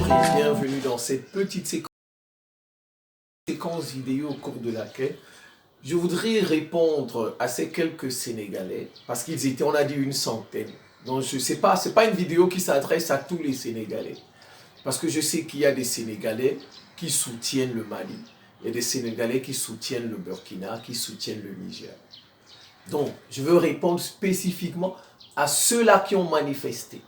Bonjour et bienvenue dans cette petite séquence vidéo au cours de laquelle je voudrais répondre à ces quelques Sénégalais, parce qu'ils étaient, on a dit, une centaine. Donc je sais pas, c'est pas une vidéo qui s'adresse à tous les Sénégalais, parce que je sais qu'il y a des Sénégalais qui soutiennent le Mali, et des Sénégalais qui soutiennent le Burkina, qui soutiennent le Niger. Donc je veux répondre spécifiquement à ceux-là qui ont manifesté.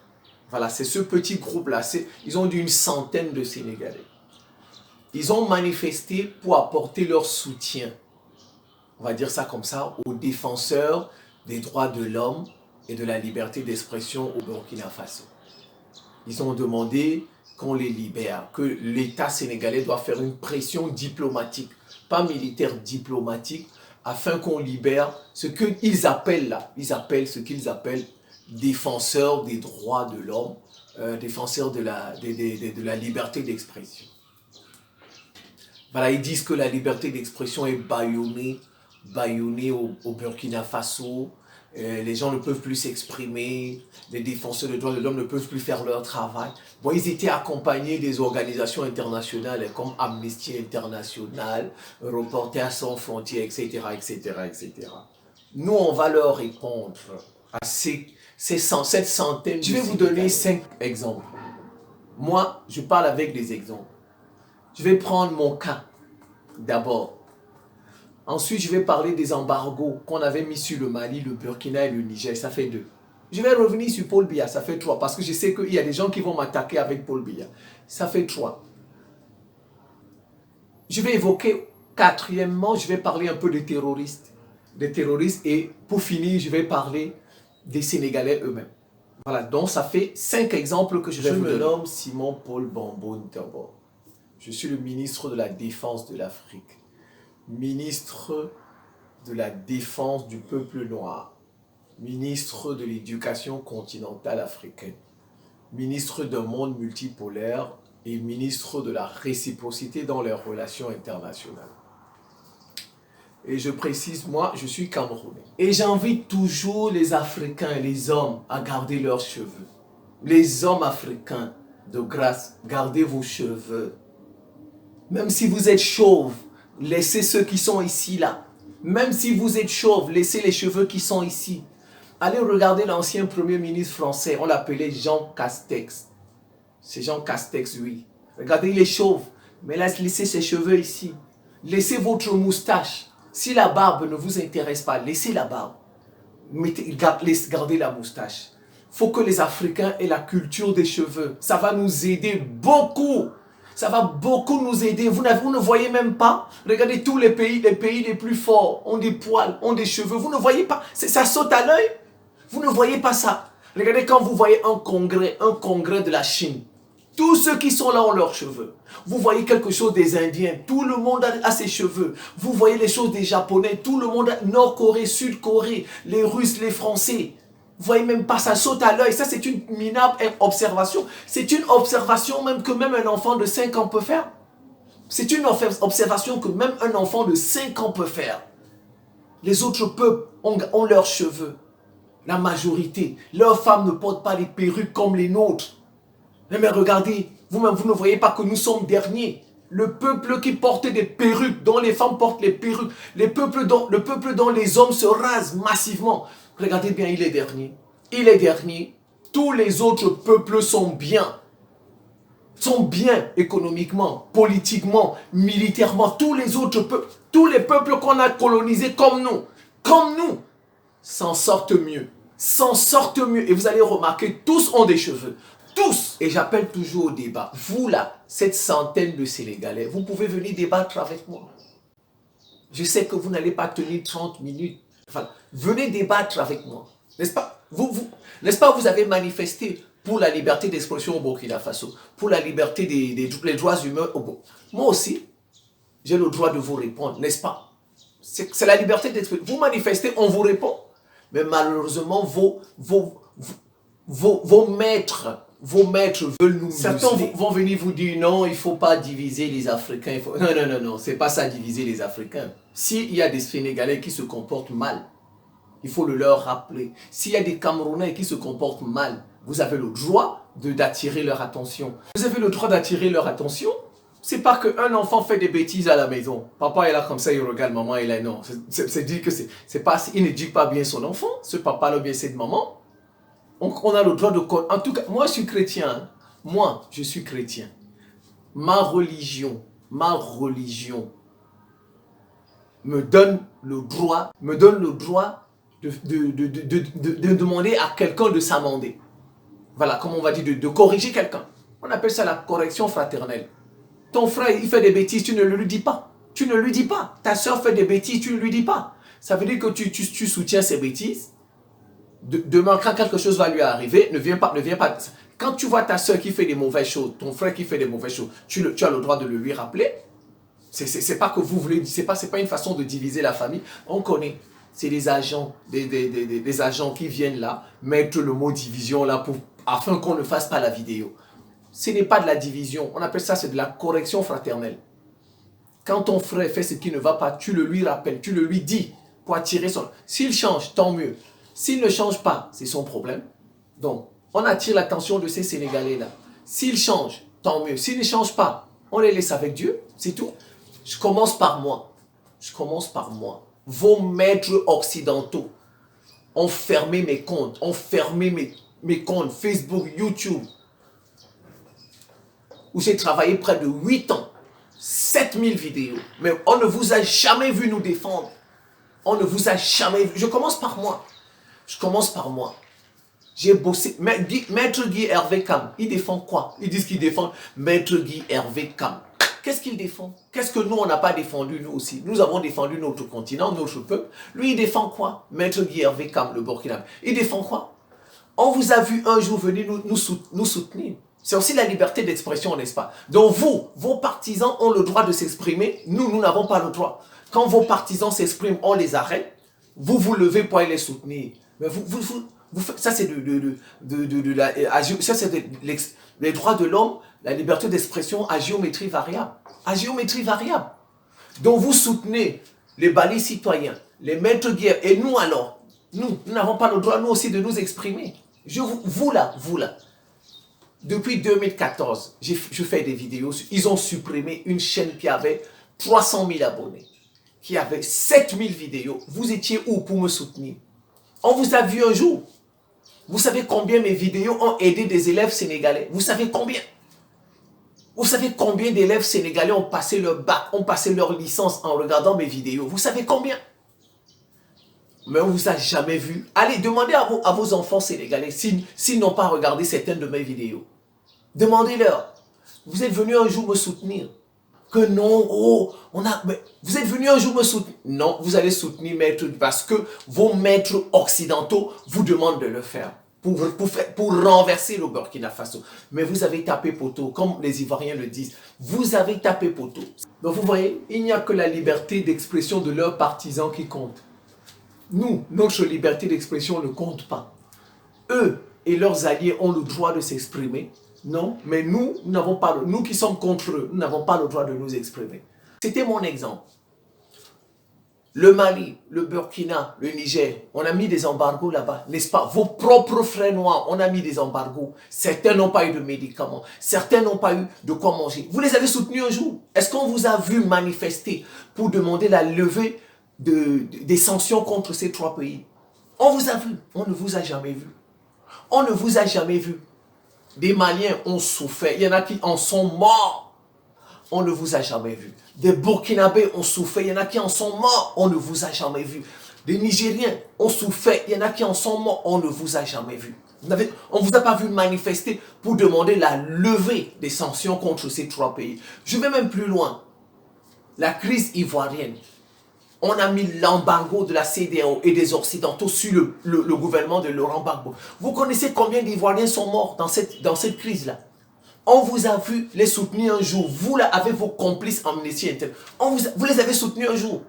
Voilà, c'est ce petit groupe-là, ils ont d'une centaine de Sénégalais. Ils ont manifesté pour apporter leur soutien, on va dire ça comme ça, aux défenseurs des droits de l'homme et de la liberté d'expression au Burkina Faso. Ils ont demandé qu'on les libère, que l'État sénégalais doit faire une pression diplomatique, pas militaire, diplomatique, afin qu'on libère ce qu'ils appellent là, ce qu'ils appellent défenseurs des droits de l'homme, défenseurs de la liberté d'expression. Voilà, ils disent que la liberté d'expression est bâillonnée au Burkina Faso. Les gens ne peuvent plus s'exprimer, les défenseurs des droits de l'homme ne peuvent plus faire leur travail. Bon, ils étaient accompagnés des organisations internationales comme Amnesty International, Reporters sans frontières, etc., etc., etc. Nous, on va leur répondre à cette centaine. Je vais vous donner 5 exemples. Moi, je parle avec des exemples. Je vais prendre mon cas d'abord. Ensuite, je vais parler des embargos qu'on avait mis sur le Mali, le Burkina et le Niger. Ça fait 2. Je vais revenir sur Paul Biya. Ça fait 3. Parce que je sais qu'il y a des gens qui vont m'attaquer avec Paul Biya. Ça fait 3. Je vais évoquer, quatrièmement, je vais parler un peu des terroristes. Et pour finir, je vais parler des Sénégalais eux-mêmes. Voilà, donc ça fait 5 exemples que je vais vous donner. Je me nomme Simon-Paul Bamboun d'abord. Je suis le ministre de la Défense de l'Afrique. Ministre de la Défense du peuple noir. Ministre de l'Éducation continentale africaine. Ministre d'un monde multipolaire et ministre de la réciprocité dans les relations internationales. Et je précise, moi, je suis Camerounais. Et j'invite toujours les Africains et les hommes à garder leurs cheveux. Les hommes africains, de grâce, gardez vos cheveux. Même si vous êtes chauve, laissez ceux qui sont ici, là. Même si vous êtes chauve, laissez les cheveux qui sont ici. Allez regarder l'ancien premier ministre français, on l'appelait Jean Castex. C'est Jean Castex, oui. Regardez, il est chauve, mais laissez ses cheveux ici. Laissez votre moustache. Si la barbe ne vous intéresse pas, laissez la barbe. Gardez la moustache. Il faut que les Africains aient la culture des cheveux. Ça va nous aider beaucoup. Ça va beaucoup nous aider. Vous ne voyez même pas. Regardez tous les pays les plus forts ont des poils, ont des cheveux. Vous ne voyez pas. Ça saute à l'œil. Vous ne voyez pas ça. Regardez quand vous voyez un congrès de la Chine. Tous ceux qui sont là ont leurs cheveux. Vous voyez quelque chose des Indiens, tout le monde a ses cheveux. Vous voyez les choses des Japonais, tout le monde, Nord-Corée, Sud-Corée, les Russes, les Français. Vous voyez même pas, ça saute à l'œil. Ça, c'est une minable observation. C'est une observation même que même un enfant de 5 ans peut faire. C'est une observation que même un enfant de 5 ans peut faire. Les autres peuples ont leurs cheveux. La majorité. Leurs femmes ne portent pas des perruques comme les nôtres. Mais regardez, vous-même, vous ne voyez pas que nous sommes derniers. Le peuple qui porte des perruques, dont les femmes portent les perruques, le peuple dont les hommes se rasent massivement. Regardez bien, il est dernier. Il est dernier. Tous les autres peuples sont bien. Sont bien économiquement, politiquement, militairement. Tous les autres peuples, tous les peuples qu'on a colonisés comme nous, s'en sortent mieux. S'en sortent mieux. Et vous allez remarquer, tous ont des cheveux. Tous. Et j'appelle toujours au débat. Vous là, cette centaine de Sénégalais, vous pouvez venir débattre avec moi. Je sais que vous n'allez pas tenir 30 minutes. Enfin, venez débattre avec moi. N'est-ce pas? N'est-ce pas, vous avez manifesté pour la liberté d'expression au Burkina Faso, pour la liberté des droits humains au Burkina. Moi aussi, j'ai le droit de vous répondre, n'est-ce pas? C'est la liberté d'expression. Vous manifestez, on vous répond. Mais malheureusement, vos maîtres veulent nous museler. Certains vont venir vous dire non, il ne faut pas diviser les Africains. Non, c'est pas ça diviser les Africains. S'il y a des Sénégalais qui se comportent mal, il faut le leur rappeler. S'il y a des Camerounais qui se comportent mal, vous avez le droit d'attirer leur attention. Vous avez le droit d'attirer leur attention. C'est pas qu'un enfant fait des bêtises à la maison. Papa est là comme ça, il regarde maman, il est là. Non, c'est dire que c'est pas, il n'éduque pas bien son enfant. Ce papa-là, bien c'est de maman. On a le droit de... En tout cas, moi je suis chrétien. Moi, je suis chrétien. Ma religion me donne le droit de demander à quelqu'un de s'amender. Voilà, comme on va dire, de corriger quelqu'un. On appelle ça la correction fraternelle. Ton frère, il fait des bêtises, tu ne le lui dis pas. Tu ne lui dis pas. Ta soeur fait des bêtises, tu ne lui dis pas. Ça veut dire que tu soutiens ses bêtises. Demain, quand quelque chose va lui arriver, ne viens pas. Quand tu vois ta soeur qui fait des mauvaises choses, ton frère qui fait des mauvaises choses, tu as le droit de le lui rappeler. C'est pas que vous voulez, c'est pas une façon de diviser la famille. On connaît. C'est des agents, des agents qui viennent là, mettre le mot division là afin qu'on ne fasse pas la vidéo. Ce n'est pas de la division. On appelle ça, c'est de la correction fraternelle. Quand ton frère fait ce qui ne va pas, tu le lui rappelles, tu le lui dis pour attirer son... S'il change, tant mieux. S'il ne change pas, c'est son problème. Donc, on attire l'attention de ces Sénégalais-là. S'il change, tant mieux. S'il ne change pas, on les laisse avec Dieu, c'est tout. Je commence par moi. Vos maîtres occidentaux ont fermé mes comptes, ont fermé mes comptes Facebook, YouTube, où j'ai travaillé près de 8 ans, 7000 vidéos. Mais on ne vous a jamais vu nous défendre. On ne vous a jamais vu. Je commence par moi. J'ai bossé. Maître Guy Hervé Cam, il défend quoi? Ils disent qu'il défend Maître Guy Hervé Cam. Qu'est-ce qu'il défend? Qu'est-ce que nous, on n'a pas défendu, nous aussi? Nous avons défendu notre continent, notre peuple. Lui, il défend quoi? Maître Guy Hervé Cam, le Burkina. Il défend quoi? On vous a vu un jour venir nous soutenir. C'est aussi la liberté d'expression, n'est-ce pas? Donc vous, vos partisans ont le droit de s'exprimer. Nous n'avons pas le droit. Quand vos partisans s'expriment, on les arrête. Vous vous levez pour aller les soutenir. Mais ça c'est les droits de l'homme, la liberté d'expression à géométrie variable. À géométrie variable. Donc vous soutenez les balais citoyens, les maîtres guerre. Et nous alors, nous n'avons pas le droit, nous aussi, de nous exprimer. Vous là. Depuis 2014, je fais des vidéos. Ils ont supprimé une chaîne qui avait 300 000 abonnés, qui avait 7000 vidéos. Vous étiez où pour me soutenir? On vous a vu un jour. Vous savez combien mes vidéos ont aidé des élèves sénégalais? Vous savez combien? Vous savez combien d'élèves sénégalais ont passé leur bac, ont passé leur licence en regardant mes vidéos? Vous savez combien? Mais on ne vous a jamais vu. Allez, demandez à vos enfants sénégalais s'ils n'ont pas regardé certaines de mes vidéos. Demandez-leur. Vous êtes venus un jour me soutenir. Que non, mais vous êtes venus un jour me soutenir. Non, vous allez soutenir maître parce que vos maîtres occidentaux vous demandent de le faire. Pour renverser le Burkina Faso. Mais vous avez tapé poteau, comme les Ivoiriens le disent. Vous avez tapé poteau. Donc vous voyez, il n'y a que la liberté d'expression de leurs partisans qui compte. Nous, notre liberté d'expression ne compte pas. Eux et leurs alliés ont le droit de s'exprimer. Non, mais nous n'avons pas, nous qui sommes contre eux, nous n'avons pas le droit de nous exprimer. C'était mon exemple. Le Mali, le Burkina, le Niger, on a mis des embargos là-bas, n'est-ce pas? Vos propres frères noirs, on a mis des embargos. Certains n'ont pas eu de médicaments, certains n'ont pas eu de quoi manger. Vous les avez soutenus un jour. Est-ce qu'on vous a vu manifester pour demander la levée des sanctions contre ces 3 pays? On vous a vu, on ne vous a jamais vu. On ne vous a jamais vu. Des Maliens ont souffert, il y en a qui en sont morts. On ne vous a jamais vu. Des Burkinabés ont souffert, il y en a qui en sont morts. On ne vous a jamais vu. Des Nigériens ont souffert, il y en a qui en sont morts. On ne vous a jamais vu. On ne vous a pas vu manifester pour demander la levée des sanctions contre ces 3 pays. Je vais même plus loin. La crise ivoirienne. On a mis l'embargo de la CEDEAO et des Occidentaux sur le gouvernement de Laurent Gbagbo. Vous connaissez combien d'Ivoiriens sont morts dans cette crise-là? On vous a vu les soutenir un jour. Vous là, avec vos complices Amnesty International. Vous les avez soutenus un jour.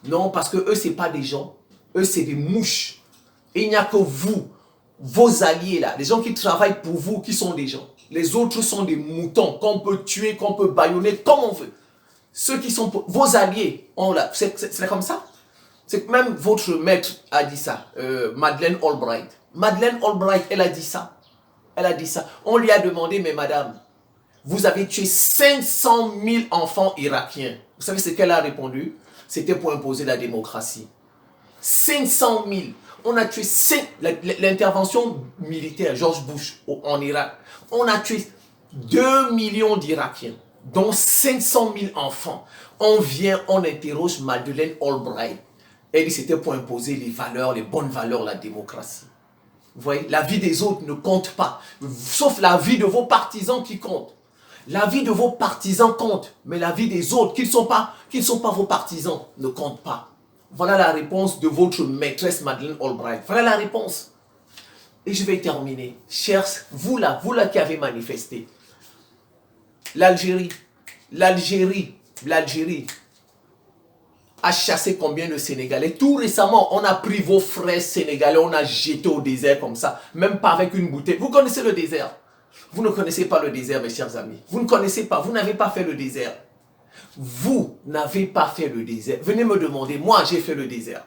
Non, parce que eux, ce n'est pas des gens. Eux, c'est des mouches. Et il n'y a que vous, vos alliés là, les gens qui travaillent pour vous, qui sont des gens. Les autres sont des moutons qu'on peut tuer, qu'on peut bâillonner comme on veut. Ceux qui sont vos alliés, c'est comme ça. C'est que même votre maître a dit ça, Madeleine Albright. Madeleine Albright, elle a dit ça. Elle a dit ça. On lui a demandé, mais madame, vous avez tué 500 000 enfants irakiens. Vous savez ce qu'elle a répondu? C'était pour imposer la démocratie. 500 000. On a tué l'intervention militaire, George Bush, en Irak. On a tué 2 millions d'Irakiens, dont 500 000 enfants. On vient, on interroge Madeleine Albright. Elle dit c'était pour imposer les valeurs, les bonnes valeurs, la démocratie. Vous voyez, la vie des autres ne compte pas, sauf la vie de vos partisans qui compte. La vie de vos partisans compte, mais la vie des autres qui ne sont pas vos partisans ne compte pas. Voilà la réponse de votre maîtresse Madeleine Albright. Voilà la réponse. Et je vais terminer. Chers, vous là qui avez manifesté. L'Algérie a chassé combien de Sénégalais? Tout récemment, on a pris vos frères sénégalais, on a jeté au désert comme ça, même pas avec une bouteille. Vous connaissez le désert? Vous ne connaissez pas le désert, mes chers amis. Vous ne connaissez pas, vous n'avez pas fait le désert. Vous n'avez pas fait le désert. Venez me demander, moi j'ai fait le désert.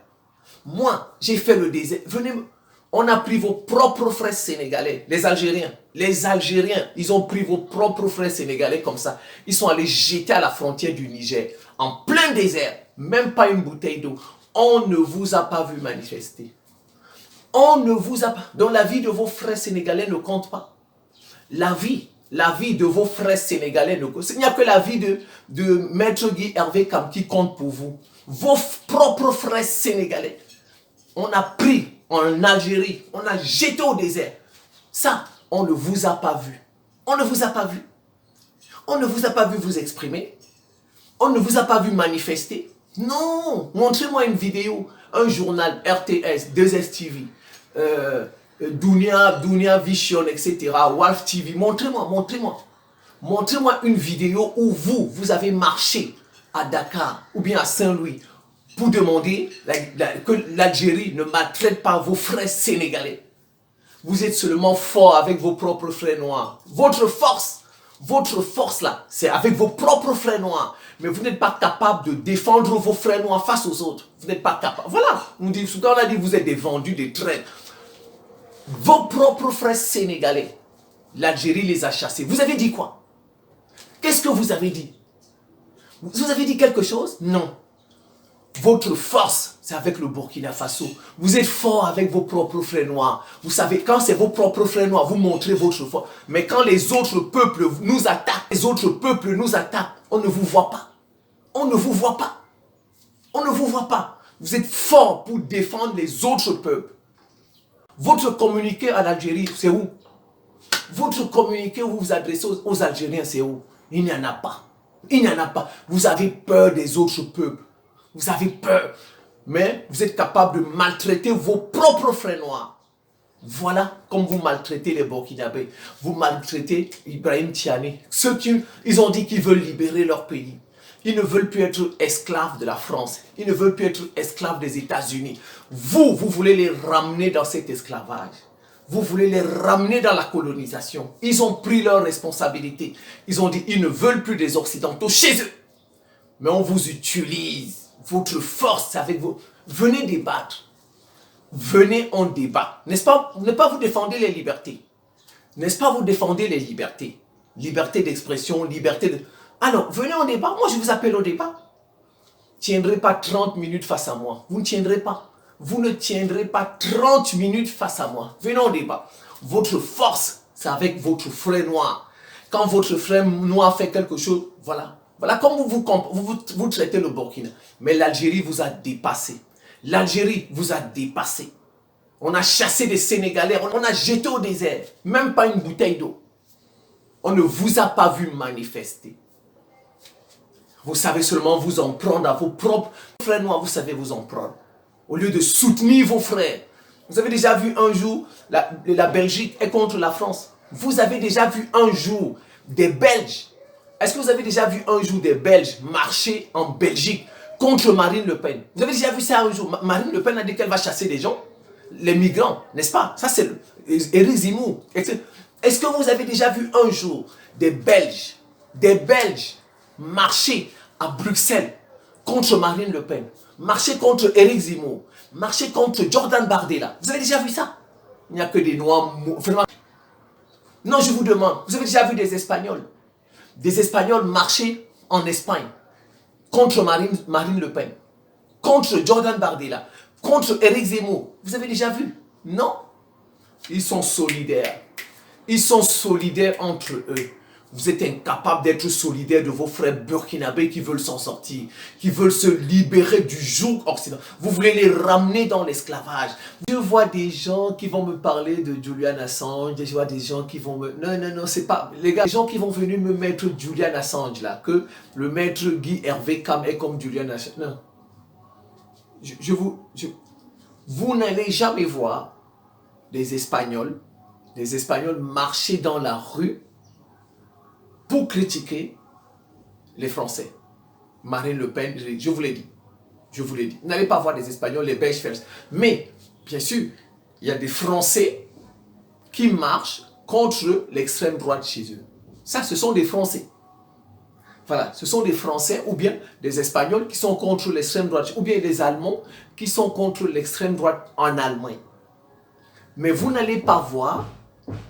Moi, j'ai fait le désert. Venez me... On a pris vos propres frères sénégalais, les Algériens. Les Algériens, ils ont pris vos propres frères sénégalais comme ça. Ils sont allés jeter à la frontière du Niger, en plein désert. Même pas une bouteille d'eau. On ne vous a pas vu manifester. On ne vous a pas... Donc la vie de vos frères sénégalais ne compte pas. La vie de vos frères sénégalais ne compte. Il n'y a que la vie de Maître Guy Hervé Kam qui compte pour vous. Vos propres frères sénégalais. On a pris en Algérie, on a jeté au désert. Ça, on ne vous a pas vu. On ne vous a pas vu. On ne vous a pas vu vous exprimer. On ne vous a pas vu manifester. Non, montrez-moi une vidéo, un journal, RTS, 2STV, Dunia Vision, etc., Wolf TV. Montrez-moi une vidéo où vous avez marché à Dakar ou bien à Saint-Louis pour demander que l'Algérie ne maltraite pas vos frères sénégalais. Vous êtes seulement fort avec vos propres frères noirs. Votre force là, c'est avec vos propres frères noirs. Mais vous n'êtes pas capable de défendre vos frères noirs face aux autres. Vous n'êtes pas capable. Voilà. On a dit vous êtes des vendus, des traîtres. Vos propres frères sénégalais, l'Algérie les a chassés. Vous avez dit quoi? Qu'est-ce que vous avez dit? Vous avez dit quelque chose? Non. Votre force, c'est avec le Burkina Faso. Vous êtes fort avec vos propres frères noirs. Vous savez, quand c'est vos propres frères noirs, vous montrez votre force. Mais quand les autres peuples nous attaquent, on ne vous voit pas. On ne vous voit pas. On ne vous voit pas. Vous êtes fort pour défendre les autres peuples. Votre communiqué en Algérie, c'est où? Votre communiqué où vous vous adressez aux Algériens, c'est où? Il n'y en a pas. Il n'y en a pas. Vous avez peur des autres peuples. Vous avez peur. Mais vous êtes capable de maltraiter vos propres frères noirs. Voilà comme vous maltraitez les Burkinabés. Vous maltraitez Ibrahim Tiani. Ceux qui ils ont dit qu'ils veulent libérer leur pays. Ils ne veulent plus être esclaves de la France. Ils ne veulent plus être esclaves des États-Unis. Vous voulez les ramener dans cet esclavage. Vous voulez les ramener dans la colonisation. Ils ont pris leurs responsabilités. Ils ont dit qu'ils ne veulent plus des Occidentaux chez eux. Mais on vous utilise. Votre force avec vous. Venez débattre. Venez en débat. N'est-ce pas vous défendez les libertés? N'est-ce pas vous défendez les libertés? Liberté d'expression, liberté de... Alors, venez en débat. Moi, je vous appelle au débat. Tiendrez pas 30 minutes face à moi. Vous ne tiendrez pas. Vous ne tiendrez pas 30 minutes face à moi. Venez en débat. Votre force, c'est avec votre frère noir. Quand votre frère noir fait quelque chose, voilà. Voilà comment vous traitez le Burkina. Mais l'Algérie vous a dépassé. L'Algérie vous a dépassé. On a chassé des Sénégalais, on a jeté au désert. Même pas une bouteille d'eau. On ne vous a pas vu manifester. Vous savez seulement vous en prendre à vos propres frères noirs, vous savez vous en prendre. Au lieu de soutenir vos frères. Vous avez déjà vu un jour, la Belgique est contre la France. Vous avez déjà vu un jour des Belges. Est-ce que vous avez déjà vu un jour des Belges marcher en Belgique contre Marine Le Pen? Vous avez déjà vu ça un jour? Marine Le Pen a dit qu'elle va chasser des gens, les migrants, n'est-ce pas? Ça c'est Éric Zemmour. Est-ce que vous avez déjà vu un jour des Belges marcher à Bruxelles contre Marine Le Pen, marcher contre Éric Zemmour, marcher contre Jordan Bardella? Vous avez déjà vu ça? Il n'y a que des noirs. Vraiment. Non, je vous demande, vous avez déjà vu des Espagnols? Des Espagnols marcher en Espagne contre Marine Le Pen, contre Jordan Bardella, contre Éric Zemmour. Vous avez déjà vu? Non. Ils sont solidaires. Ils sont solidaires entre eux. Vous êtes incapable d'être solidaire de vos frères burkinabés qui veulent s'en sortir, qui veulent se libérer du joug occidental. Vous voulez les ramener dans l'esclavage. Je vois des gens qui vont me parler de Julian Assange, je vois des gens qui vont me... Non, non, non, c'est pas... Les gars, les gens qui vont venir me mettre Julian Assange là, que le maître Guy Hervé Cam est comme Julian Assange. Non. Vous n'allez jamais voir des Espagnols marcher dans la rue pour critiquer les Français. Marine Le Pen, je vous l'ai dit. Je vous l'ai dit. Vous n'allez pas voir des Espagnols, les Belges faire ça. Mais, bien sûr, il y a des Français qui marchent contre l'extrême droite chez eux. Ça, ce sont des Français. Voilà, ce sont des Français ou bien des Espagnols qui sont contre l'extrême droite, ou bien des Allemands qui sont contre l'extrême droite en Allemagne. Mais vous n'allez pas voir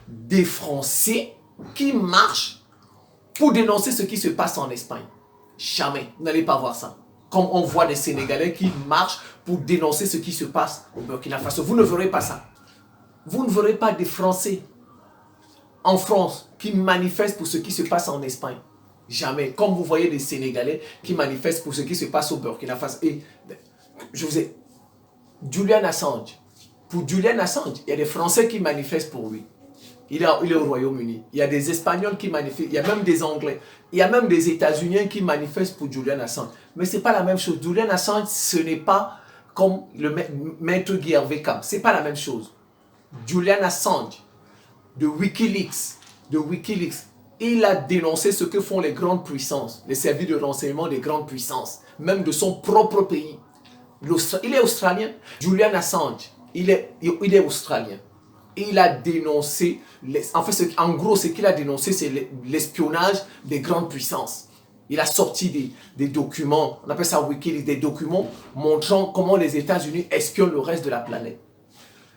des Français qui marchent pour dénoncer ce qui se passe en Espagne. Jamais. Vous n'allez pas voir ça. Comme on voit des Sénégalais qui marchent pour dénoncer ce qui se passe au Burkina Faso. Vous ne verrez pas ça. Vous ne verrez pas des Français en France qui manifestent pour ce qui se passe en Espagne. Jamais. Comme vous voyez des Sénégalais qui manifestent pour ce qui se passe au Burkina Faso. Et je vous ai... Julian Assange. Pour Julian Assange, il y a des Français qui manifestent pour lui. Il est au Royaume-Uni. Il y a des Espagnols qui manifestent. Il y a même des Anglais. Il y a même des États-Unis qui manifestent pour Julian Assange. Mais ce n'est pas la même chose. Julian Assange, ce n'est pas comme le maître Guy Hervé Cam. Ce n'est pas la même chose. Julian Assange, de Wikileaks, il a dénoncé ce que font les grandes puissances, les services de renseignement des grandes puissances, même de son propre pays. Il est australien. Julian Assange, il est australien. Et il a dénoncé, en gros, ce qu'il a dénoncé, c'est l'espionnage des grandes puissances. Il a sorti des documents, on appelle ça Wikileaks, des documents montrant comment les États-Unis espionnent le reste de la planète.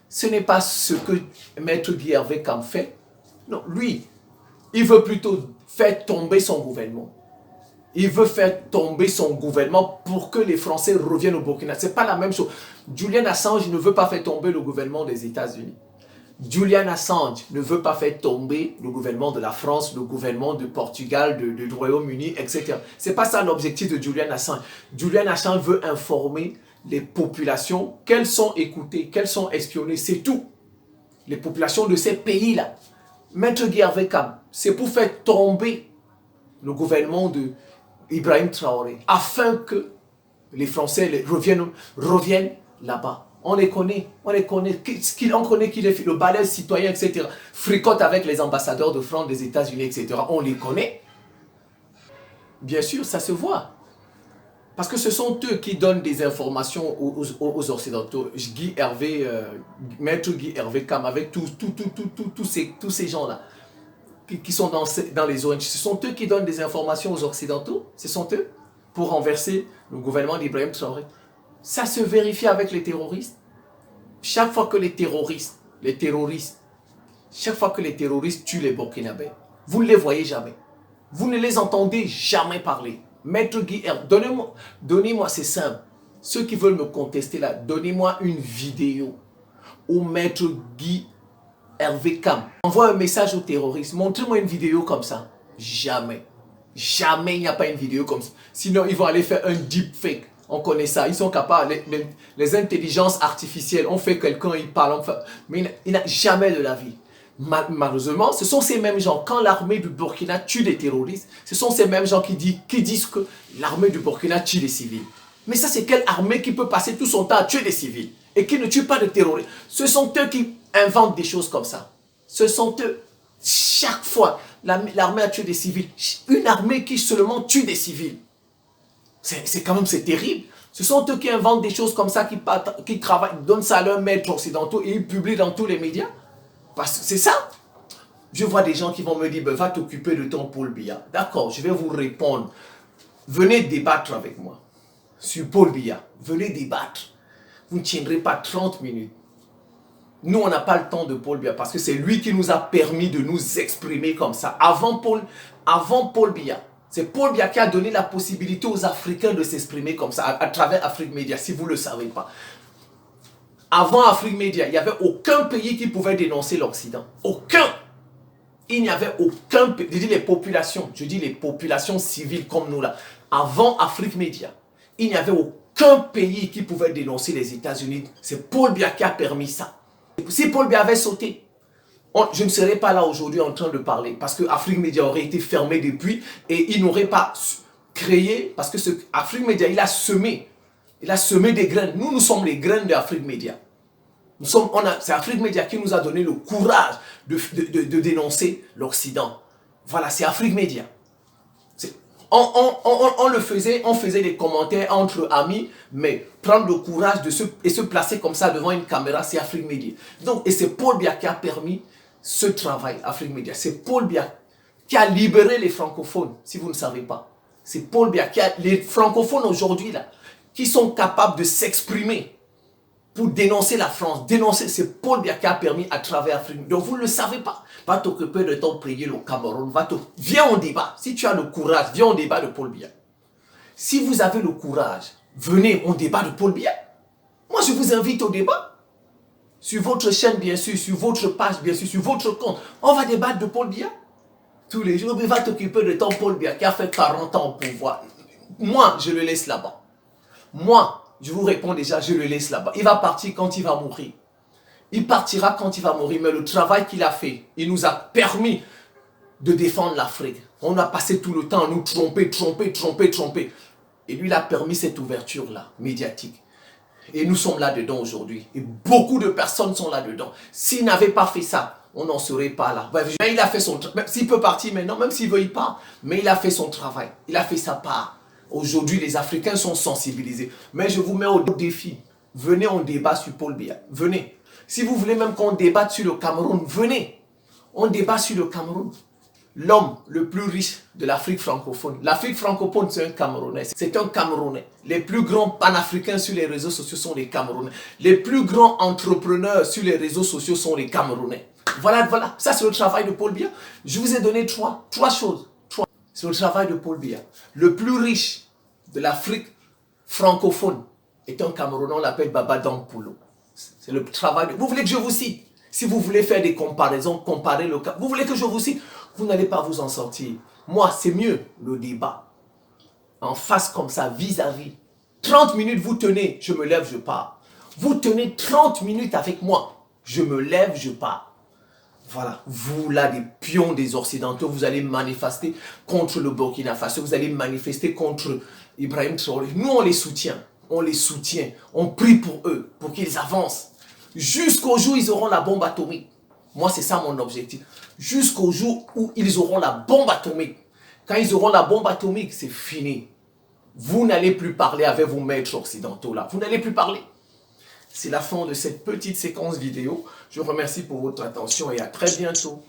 Ce n'est pas ce que Maître Guy Hervé Cam fait. Non, lui, il veut plutôt faire tomber son gouvernement. Il veut faire tomber son gouvernement pour que les Français reviennent au Burkina. Ce n'est pas la même chose. Julian Assange ne veut pas faire tomber le gouvernement des États-Unis. Julian Assange ne veut pas faire tomber le gouvernement de la France, le gouvernement du Portugal, du Royaume-Uni, etc. Ce n'est pas ça l'objectif de Julian Assange. Julian Assange veut informer les populations qu'elles sont écoutées, qu'elles sont espionnées, c'est tout. Les populations de ces pays-là. Maître Guy Hervé Cam, c'est pour faire tomber le gouvernement de Ibrahim Traoré, afin que les Français reviennent là-bas. On les connaît, on connaît qu'il est le balèze citoyen, etc. Fricote avec les ambassadeurs de France, des États-Unis, etc. On les connaît. Bien sûr, ça se voit. Parce que ce sont eux qui donnent des informations aux Occidentaux. Maître Guy Hervé Cam, avec tous ces gens-là qui sont dans les ONG. Ce sont eux qui donnent des informations aux Occidentaux. Ce sont eux pour renverser le gouvernement d'Ibrahim Traoré. Ça se vérifie avec les terroristes. Chaque fois que les terroristes, chaque fois que les terroristes tuent les Burkinabés, vous ne les voyez jamais. Vous ne les entendez jamais parler. Maître Guy Hervé, donnez-moi, c'est simple. Ceux qui veulent me contester là, donnez-moi une vidéo où Maître Guy Hervé Cam envoie un message aux terroristes. Montrez-moi une vidéo comme ça. Jamais. Jamais il n'y a pas une vidéo comme ça. Sinon, ils vont aller faire un deepfake. On connaît ça. Ils sont capables. Les intelligences artificielles, on fait quelqu'un, il parle. Mais il n'a jamais de la vie. Malheureusement, ce sont ces mêmes gens, quand l'armée du Burkina tue des terroristes, ce sont ces mêmes gens qui disent que l'armée du Burkina tue des civils. Mais ça, c'est quelle armée qui peut passer tout son temps à tuer des civils et qui ne tue pas de terroristes? Ce sont eux qui inventent des choses comme ça. Ce sont eux. Chaque fois, l'armée a tué des civils. Une armée qui seulement tue des civils. C'est quand même, c'est terrible. Ce sont eux qui inventent des choses comme ça, qui travaillent, donnent ça à leurs maîtres occidentaux et ils publient dans tous les médias. Parce que c'est ça. Je vois des gens qui vont me dire, ben, va t'occuper de ton Paul Biya. D'accord, je vais vous répondre. Venez débattre avec moi sur Paul Biya. Venez débattre. Vous ne tiendrez pas 30 minutes. Nous, on n'a pas le temps de Paul Biya parce que c'est lui qui nous a permis de nous exprimer comme ça. Avant Paul Biya, c'est Paul Biya qui a donné la possibilité aux Africains de s'exprimer comme ça à travers Afrique Média, si vous ne le savez pas. Avant Afrique Média, il n'y avait aucun pays qui pouvait dénoncer l'Occident. Aucun. Il n'y avait aucun pays, je dis les populations civiles comme nous là. Avant Afrique Média, il n'y avait aucun pays qui pouvait dénoncer les États-Unis. C'est Paul Biya qui a permis ça. Si Paul Biya avait sauté, je ne serais pas là aujourd'hui en train de parler parce que Afrique Média aurait été fermé depuis et il n'aurait pas créé, parce que Afrique Média, il a semé des graines. Nous sommes les graines d'Afrique Média. C'est Afrique Média qui nous a donné le courage de dénoncer l'Occident. Voilà, c'est Afrique Média. On faisait des commentaires entre amis, mais prendre le courage et se placer comme ça devant une caméra, c'est Afrique Média. Donc, et c'est Paul Biya qui a permis ce travail, Afrique Média. C'est Paul Biya qui a libéré les francophones, si vous ne savez pas. C'est Paul Biya qui a les francophones aujourd'hui là, qui sont capables de s'exprimer pour dénoncer la France, c'est Paul Biya qui a permis à travers Afrique. Donc vous ne le savez pas. Va t'occuper de ton pays, le Cameroun. Viens au débat. Si tu as le courage, viens au débat de Paul Biya. Si vous avez le courage, venez au débat de Paul Biya. Moi, je vous invite au débat. Sur votre chaîne, bien sûr, sur votre page, bien sûr, sur votre compte. On va débattre de Paul Biya. Tous les jours, mais va t'occuper de ton Paul Biya qui a fait 40 ans au pouvoir. Moi, je le laisse là-bas. Moi, je vous réponds déjà, je le laisse là-bas. Il va partir quand il va mourir. Il partira quand il va mourir. Mais le travail qu'il a fait, il nous a permis de défendre l'Afrique. On a passé tout le temps à nous tromper. Et lui, il a permis cette ouverture-là, médiatique. Et nous sommes là-dedans aujourd'hui. Et beaucoup de personnes sont là-dedans. S'il n'avait pas fait ça, on n'en serait pas là. Mais il a fait son travail. S'il peut partir maintenant, même s'il ne veut pas, mais il a fait son travail. Il a fait sa part. Aujourd'hui, les Africains sont sensibilisés. Mais je vous mets au défi. Venez, on débat sur Paul Biya. Venez. Si vous voulez même qu'on débatte sur le Cameroun, venez. On débat sur le Cameroun. L'homme le plus riche de l'Afrique francophone. L'Afrique francophone, c'est un Camerounais. C'est un Camerounais. Les plus grands panafricains sur les réseaux sociaux sont les Camerounais. Les plus grands entrepreneurs sur les réseaux sociaux sont les Camerounais. Voilà. Ça, c'est le travail de Paul Biya. Je vous ai donné trois choses. C'est le travail de Paul Biya. Le plus riche de l'Afrique francophone est un Camerounais, on l'appelle Baba Dampolo. C'est le travail de... Vous voulez que je vous cite? Si vous voulez faire des comparaisons, comparer le cas, vous voulez que je vous cite? Vous n'allez pas vous en sortir. Moi, c'est mieux le débat. En face comme ça, vis-à-vis. 30 minutes, vous tenez, je me lève, je pars. Vous tenez 30 minutes avec moi, je me lève, je pars. Voilà, vous là, des pions des Occidentaux, vous allez manifester contre le Burkina Faso, vous allez manifester contre Ibrahim Traoré. Nous, on les soutient, on prie pour eux, pour qu'ils avancent. Jusqu'au jour où ils auront la bombe atomique. Moi, c'est ça mon objectif. Jusqu'au jour où ils auront la bombe atomique. Quand ils auront la bombe atomique, c'est fini. Vous n'allez plus parler avec vos maîtres occidentaux là. Vous n'allez plus parler. C'est la fin de cette petite séquence vidéo. Je vous remercie pour votre attention et à très bientôt.